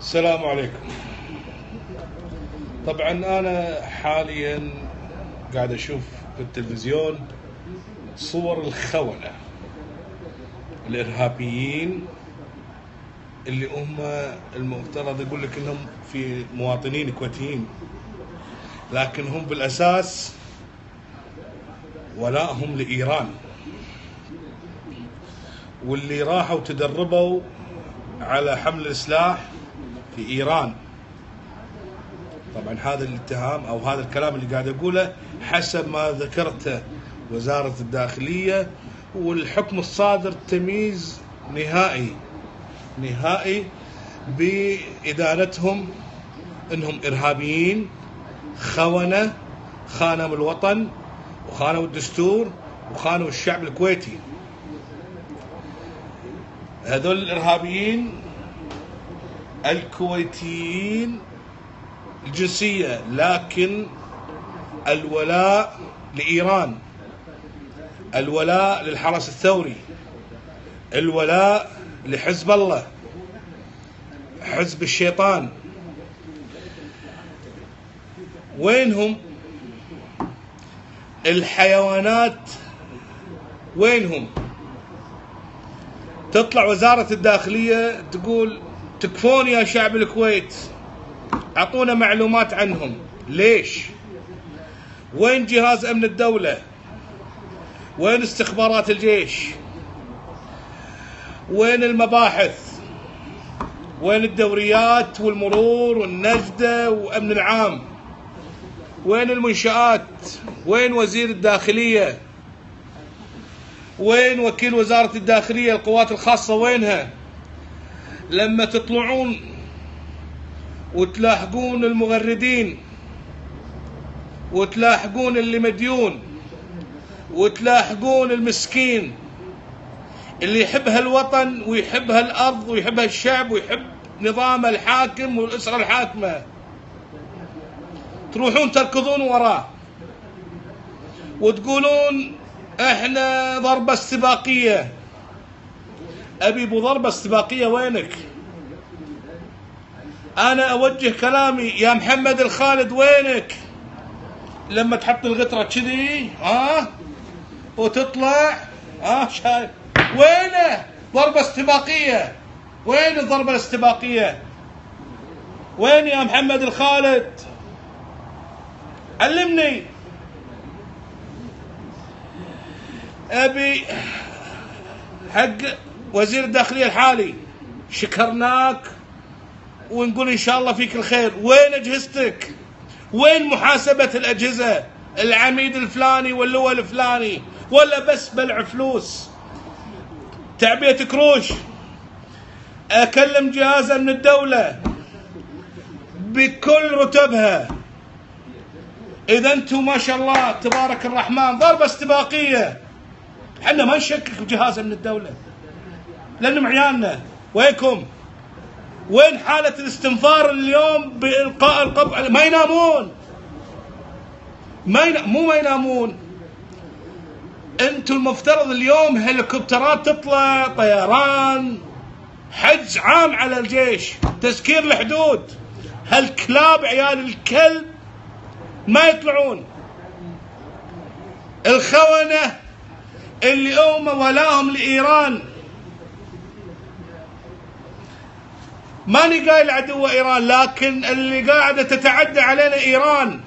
السلام عليكم. طبعا أنا حاليا قاعد أشوف في التلفزيون صور الخونة الإرهابيين اللي هم المفترض يقول لك إنهم في مواطنين كويتيين، لكن هم بالأساس ولائهم لإيران، واللي راحوا تدربوا على حمل السلاح في إيران. طبعا هذا الاتهام أو هذا الكلام اللي قاعد أقوله حسب ما ذكرته وزارة الداخلية، والحكم الصادر تمييز نهائي بإدانتهم إنهم إرهابيين، خونة، خانوا الوطن وخانوا الدستور وخانوا الشعب الكويتي. هذول الإرهابيين الكويتيين الجنسية، لكن الولاء لإيران، الولاء للحرس الثوري، الولاء لحزب الله، حزب الشيطان. وينهم الحيوانات؟ وينهم؟ تطلع وزارة الداخلية تقول تكفون يا شعب الكويت، اعطونا معلومات عنهم. ليش؟ وين جهاز امن الدولة؟ وين استخبارات الجيش؟ وين المباحث؟ وين الدوريات والمرور والنجدة وامن العام؟ وين المنشآت؟ وين وزير الداخلية؟ وين وكيل وزارة الداخلية القوات الخاصة؟ وينها؟ لما تطلعون وتلاحقون المغردين وتلاحقون اللي مديون وتلاحقون المسكين اللي يحب هالوطن ويحب هالأرض ويحب هالشعب ويحب نظام الحاكم والأسرة الحاكمة، تروحون تركضون وراه وتقولون احنا ضربة استباقية. ابي ابو ضربة استباقية وينك؟ انا اوجه كلامي يا محمد الخالد، وينك لما تحط الغترة كذي وتطلع شايف؟ وينه ضربة استباقية؟ وين الضربة الاستباقية؟ وين يا محمد الخالد؟ علمني. ابي حق وزير الداخلية الحالي، شكرناك ونقول ان شاء الله فيك الخير. وين اجهزتك؟ وين محاسبة الاجهزة؟ العميد الفلاني واللواء الفلاني، ولا بس بلع فلوس؟ تعبئة كروش. اكلم جهاز من الدولة بكل رتبها. اذا انتم ما شاء الله تبارك الرحمن ضربة استباقية، احنا ما نشكك بجهاز من الدولة لانهم عيالنا. وينكم؟ وين حالة الاستنفار اليوم بإلقاء القبض؟ ما ينامون، ما ينامون. انتم المفترض اليوم هليكوبترات تطلع، طيران، حجز عام على الجيش، تسكير الحدود. هالكلاب عيال الكلب ما يطلعون. الخونة اللي هم ولاهم لإيران. ماني قايل عدو إيران، لكن اللي قاعدة تتعدى علينا إيران.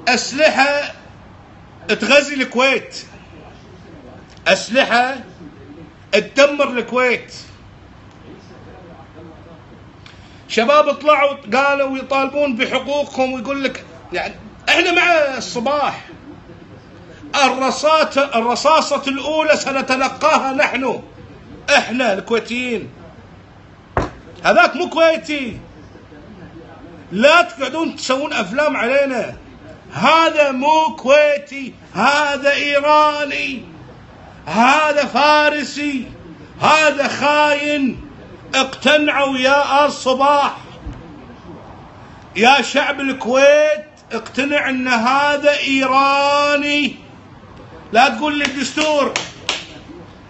أسلحة تغزي الكويت، أسلحة تدمر الكويت. شباب طلعوا قالوا يطالبون بحقوقهم ويقول لك يعني احنا مع الصباح. الرصاصة الأولى سنتلقاها نحن، احنا الكويتيين. هذاك مو كويتي، لا تقعدون تسوون أفلام علينا. هذا مو كويتي، هذا إيراني، هذا فارسي، هذا خاين. اقتنعوا يا آل صباح، يا شعب الكويت، اقتنع ان هذا ايراني. لا تقول لي الدستور،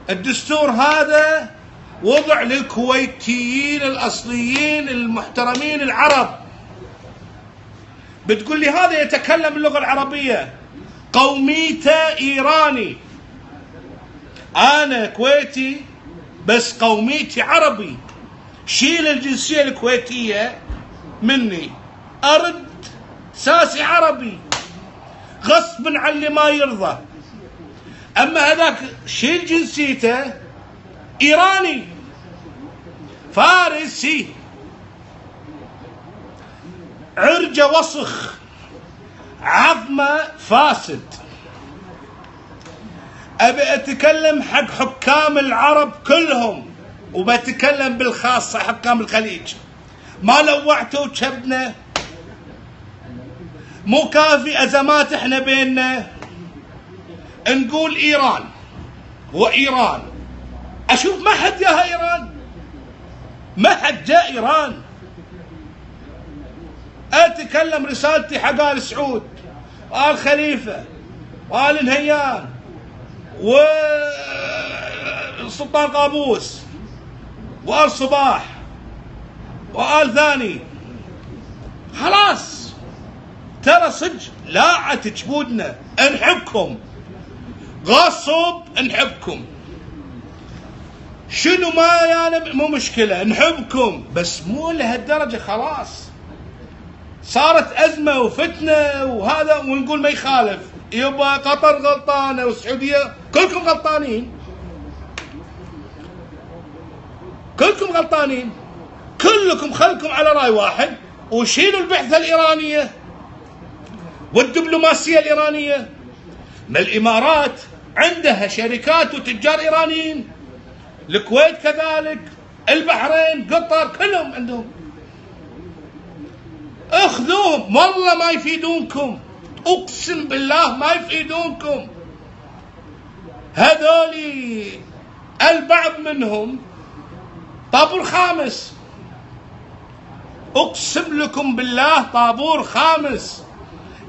الدستور هذا وضع للكويتيين الأصليين المحترمين العرب. بتقول لي هذا يتكلم اللغة العربية، قوميته إيراني، أنا كويتي بس قوميتي عربي، شيل الجنسية الكويتية مني، أرد ساسي عربي غصب عن اللي ما يرضى. أما هذاك شيل جنسيته إيراني فارسي، عرجة وسخ، عظمة فاسد. أبي أتكلم حق حكام العرب كلهم، وبتكلم بالخاصة حكام الخليج. ما لوعتوا وشبنا، مو كافي أزمات احنا بيننا، نقول إيران وإيران. أشوف ما حد جاها إيران، ما حد جاء إيران. أتكلم رسالتي حق آل سعود وآل خليفة وآل نهيان والسلطان قابوس وآل صباح وآل ثاني. خلاص ترى صدق لاعت جبودنا، نحبكم غصب، نحبكم شنو ما يعني مو مشكلة، نحبكم بس مو لهالدرجة. خلاص صارت أزمة وفتنة وهذا، ونقول ما يخالف. يبا قطر غلطانة والسعودية، كلكم غلطانين، كلكم غلطانين، كلكم خلكم على رأي واحد وشيلوا البعثة الإيرانية والدبلوماسية الإيرانية. ما الإمارات عندها شركات وتجار إيرانيين، الكويت كذلك، البحرين، قطر، كلهم عندهم. اخذوهم، والله ما يفيدونكم، اقسم بالله ما يفيدونكم. هذولي البعض منهم طابور خامس، اقسم لكم بالله طابور خامس،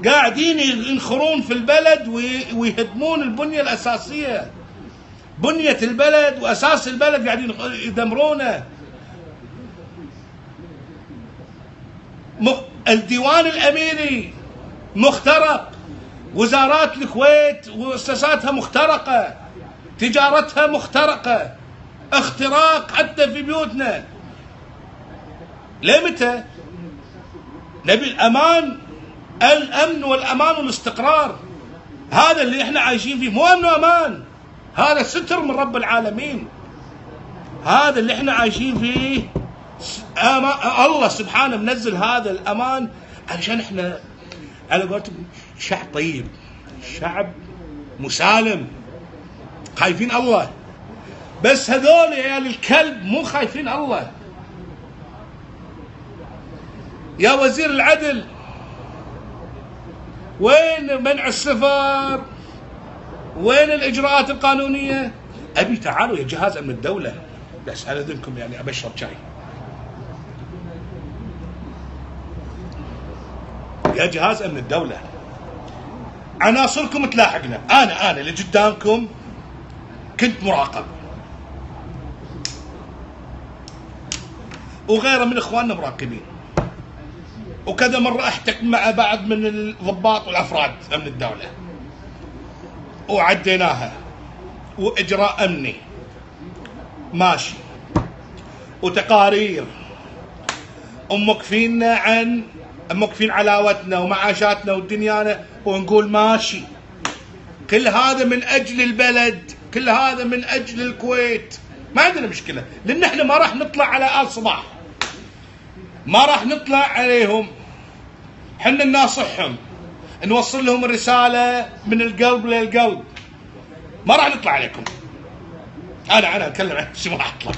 قاعدين ينخرون في البلد ويهدمون البنية الأساسية، بنية البلد وأساس البلد قاعدين يدمرونه. الديوان الأميري مخترق، وزارات الكويت ومؤسساتها مخترقة، تجارتها مخترقة، اختراق حتى في بيوتنا. لمتى؟ نبي الأمان، الأمن والأمان والاستقرار. هذا اللي احنا عايشين فيه، مو أمن وأمان، هذا ستر من رب العالمين. هذا اللي احنا عايشين فيه الله سبحانه منزل هذا الأمان علشان احنا على قولتهم شعب طيب، شعب مسالم، خايفين الله. بس هذول يا عيال الكلب مو خايفين الله. يا وزير العدل، وين منع السفر؟ وين الإجراءات القانونية؟ أبي تعالوا يا جهاز أمن الدولة، بس على ذنكم يعني أبشر شاي. يا جهاز أمن الدولة، عناصركم تلاحقنا. أنا اللي قدامكم كنت مراقب، وغيره من إخواننا مراقبين، وكذا مرة أحتك مع بعض من الضباط والأفراد أمن الدولة وعديناها، وإجراء أمني ماشي، وتقارير، موقفين علاوتنا ومعاشاتنا ودنيانا، ونقول ماشي. كل هذا من أجل البلد، كل هذا من أجل الكويت، ما عندنا مشكلة. لأن احنا ما راح نطلع على آل صباح، ما راح نطلع عليهم، حنا نناصحهم، نوصل لهم الرسالة من القلب للقلب، ما راح نطلع عليكم. أنا أتكلم عن نفسي، ما راح أطلع.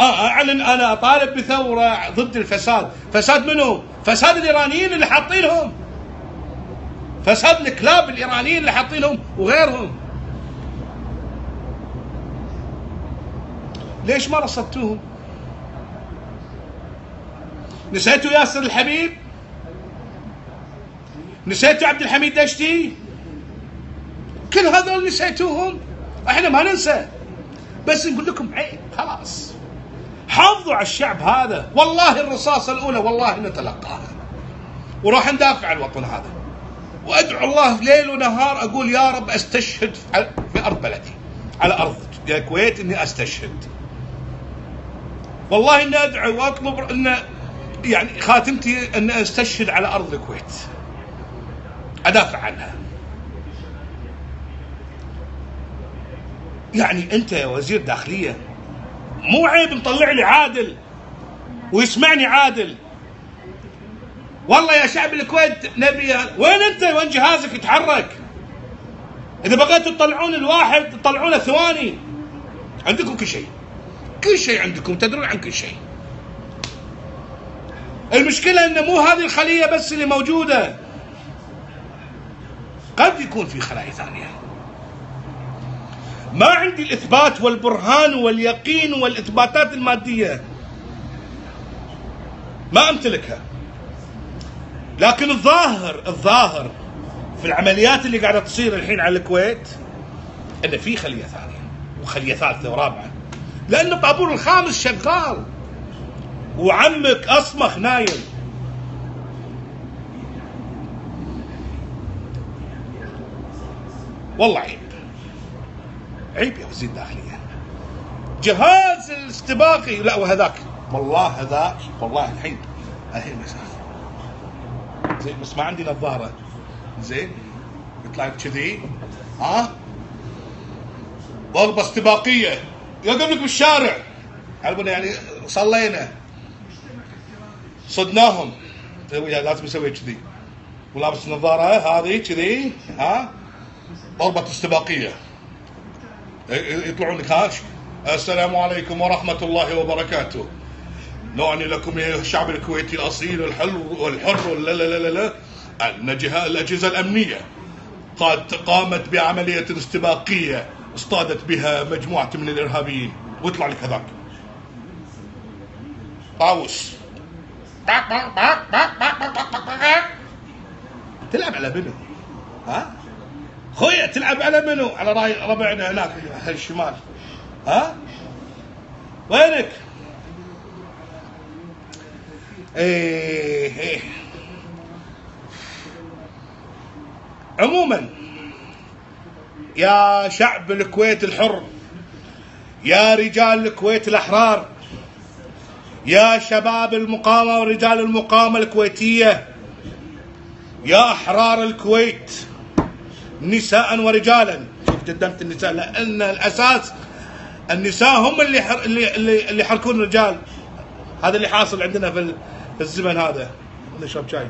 أعلن أنا أطالب بثورة ضد الفساد. فساد منو؟ فساد الإيرانيين اللي حاطينهم، فساد الكلاب الإيرانيين اللي حاطينهم وغيرهم. ليش ما رصدتوهم؟ نسيتوا ياسر الحبيب؟ نسيتوا عبد الحميد دشتي؟ كل هذول نسيتوهم؟ احنا ما ننسى، بس نقول لكم عيب خلاص، حافظوا على الشعب هذا. والله الرصاصة الأولى والله نتلقاها، وراح ندافع عن الوطن هذا، وأدعو الله ليل ونهار أقول يا رب أستشهد في أرض بلدي، على أرض الكويت، إني أستشهد. والله إني أدعو وأطلب إن يعني خاتمتي أن أستشهد على أرض الكويت، أدافع عنها. يعني أنت يا وزير داخلية مو عيب مطلع لي عادل ويسمعني عادل؟ والله يا شعب الكويت نبي، وين أنت؟ وين جهازك يتحرك؟ إذا بغيتوا تطلعون الواحد تطلعونه ثواني، عندكم كل شيء، كل شيء عندكم، تدرون عن كل شيء. المشكلة إن مو هذه الخلية بس اللي موجودة، قد يكون في خلايا ثانية. ما عندي الإثبات والبرهان واليقين والإثباتات المادية، ما أمتلكها، لكن الظاهر في العمليات اللي قاعدة تصير الحين على الكويت إن في خلية ثانية وخلية ثالثة ورابعة، لأن الطابور الخامس شغال وعمك أصمخ نايم. والله عيب، عيب يا وزير الداخلية. جهاز الاستباقي لا، وهذاك والله هذاك والله الحين مسافة زين، بس ما عندي نظارة زين، يطلع كذي ها، ضربة استباقية يقابلك بالشارع، يعني صلينا صدناهم، لازم يسوي كذي ولابس نظارة هذه كذي ها، ضربة استباقية، يطلعون لك هاش السلام عليكم ورحمة الله وبركاته، نعني لكم يا الشعب الكويتي الأصيل والحر لا لا لا لا أن الأجهزة الأمنية قد قامت بعملية استباقية اصطادت بها مجموعة من الإرهابيين، ويطلع لك هذاك طاوس تلعب على منو؟ ها؟ خويا تلعب على منو؟ على راي ربعنا هناك اهل الشمال، ها؟ وينك؟ ايه عموما يا شعب الكويت الحر، يا رجال الكويت الأحرار، يا شباب المقاومة ورجال المقاومة الكويتية، يا أحرار الكويت نساء ورجالا. شوف قدمت النساء لأن الأساس النساء هم اللي يحركون الرجال. هذا اللي حاصل عندنا في الزمن هذا. نشرب شاي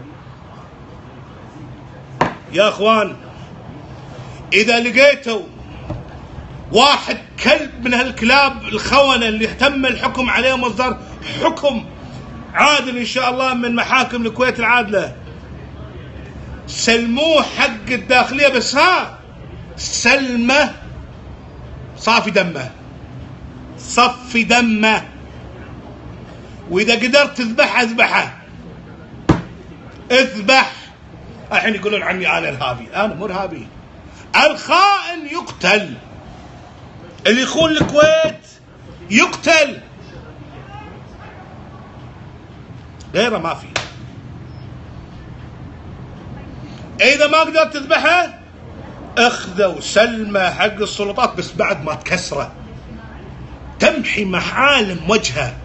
يا اخوان. اذا لقيتوا واحد كلب من هالكلاب الخونة اللي تم الحكم عليهم مصدر حكم عادل ان شاء الله من محاكم الكويت العادلة، سلموه حق الداخلية، بس ها سلمه صافي دمه، صفي دمه، واذا قدرت تذبحه اذبحه، اذبح. الحين يقولون عني انا ارهابي، انا مو ارهابي. الخائن يقتل، اللي يخون الكويت يقتل، غيره ما في. اذا ما قدرت تذبحه اخذه وسلمه حق السلطات، بس بعد ما تكسره، تمحي محالم وجهه،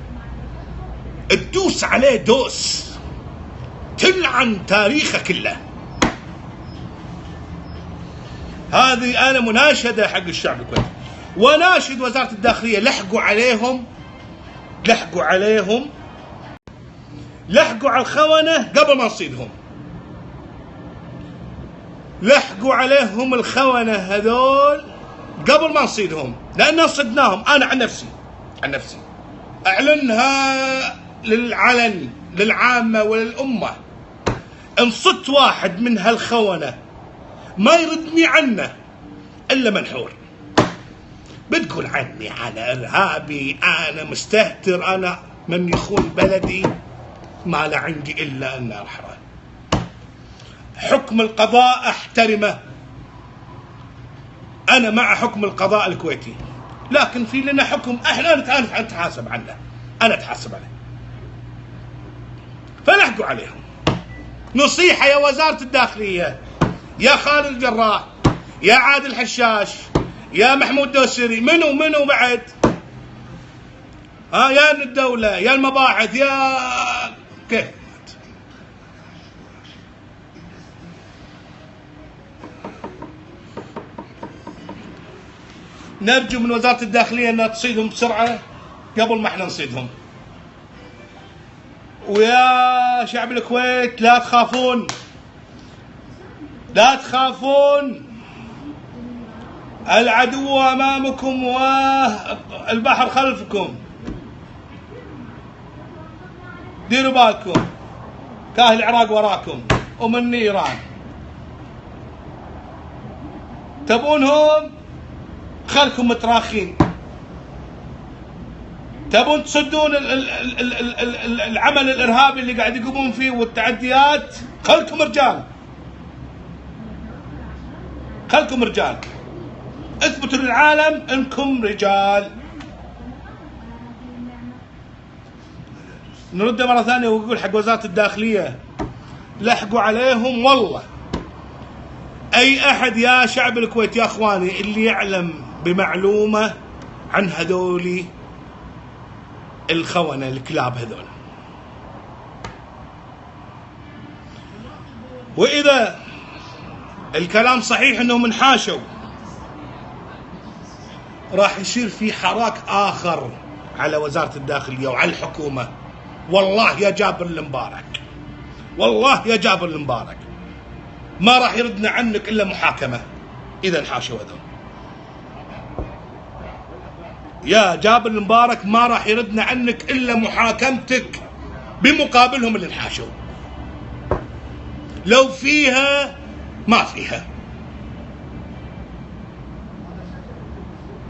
تدوس عليه دوس، تلعن تاريخه كله. هذه انا مناشده حق الشعب الكويتي، وناشد وزاره الداخليه، لحقوا عليهم، لحقوا عليهم، لحقوا على الخونه قبل ما نصيدهم، لحقوا عليهم الخونه هذول قبل ما نصيدهم، لان صدناهم. انا عن نفسي اعلنها للعلن للعامه وللامه، ان صدت واحد من هالخونه ما يردني عنه الا منحور. بتقول عني انا ارهابي، انا مستهتر، انا من يخون بلدي ما لا عندي الا ان ارحمه. حكم القضاء احترمه، انا مع حكم القضاء الكويتي، لكن في لنا حكم احنا نتحاسب عنه، انا اتحاسب عليه. فلحقوا عليهم. نصيحة يا وزارة الداخلية، يا خالد الجراح، يا عادل حشاش، يا محمود دوسري، منو بعد؟ يا الدولة، يا المباعث، يا كيف؟ نرجو من وزارة الداخلية انها تصيدهم بسرعة قبل ما احنا نصيدهم. ويا شعب الكويت لا تخافون، لا تخافون، العدو امامكم والبحر خلفكم. ديروا بالكم، كاهل العراق وراكم ومن ايران. تبونهم خلكم متراخين، تبون تصدون العمل الارهابي اللي قاعد يقومون فيه والتعديات، خلكم رجال، خلكم رجال، اثبتوا للعالم انكم رجال. نرد مرة ثانية ونقول حق وزارة الداخلية، لحقوا عليهم والله. اي احد يا شعب الكويت يا اخواني اللي يعلم بمعلومة عن هذولي الخونة الكلاب هذول، واذا الكلام صحيح انهم انحاشوا، راح يصير في حراك اخر على وزارة الداخلية وعلى الحكومة. والله يا جابر المبارك، والله يا جابر المبارك، ما راح يردنا عنك الا محاكمة اذا انحاشوا هذول. يا جابر المبارك ما راح يردنا عنك الا محاكمتك بمقابلهم اللي انحاشوا، لو فيها ما فيها.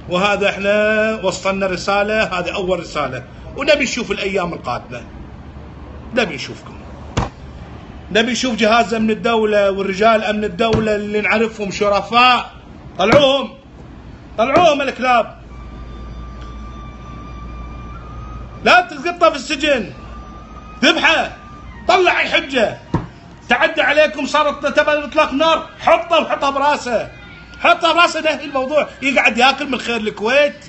وهذا احنا وصلنا رسالة، هذه اول رسالة، ونبي نشوف الايام القادمة، نبي نشوفكم، نبي نشوف جهاز امن الدولة والرجال امن الدولة اللي نعرفهم شرفاء، طلعوهم، طلعوهم الكلاب، لا تسقطه في السجن، ذبحه، طلع الحجة، تعدى عليكم صارت تبى اطلاق نار، حطه وحطها براسه، حطها براسه، نهي الموضوع، يقعد ياكل من خير الكويت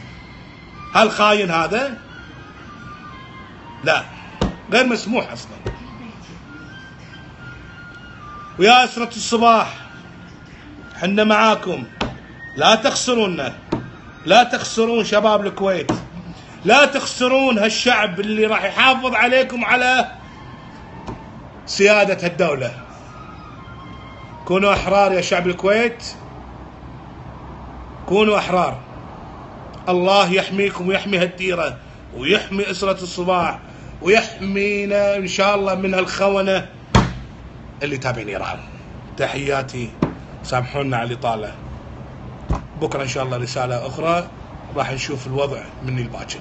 هالخاين هذا؟ لا، غير مسموح اصلا. ويا أسرة الصباح حنا معاكم، لا تخسرونا، لا تخسرون شباب الكويت، لا تخسرون هالشعب اللي راح يحافظ عليكم على سيادة الدولة. كونوا أحرار يا شعب الكويت، كونوا أحرار. الله يحميكم ويحمي هالديرة ويحمي أسرة الصباح ويحمينا إن شاء الله من هالخونة اللي تابعين إيران. تحياتي، سامحونا على الإطالة. بكرة إن شاء الله رسالة أخرى، راح نشوف الوضع من الباكر.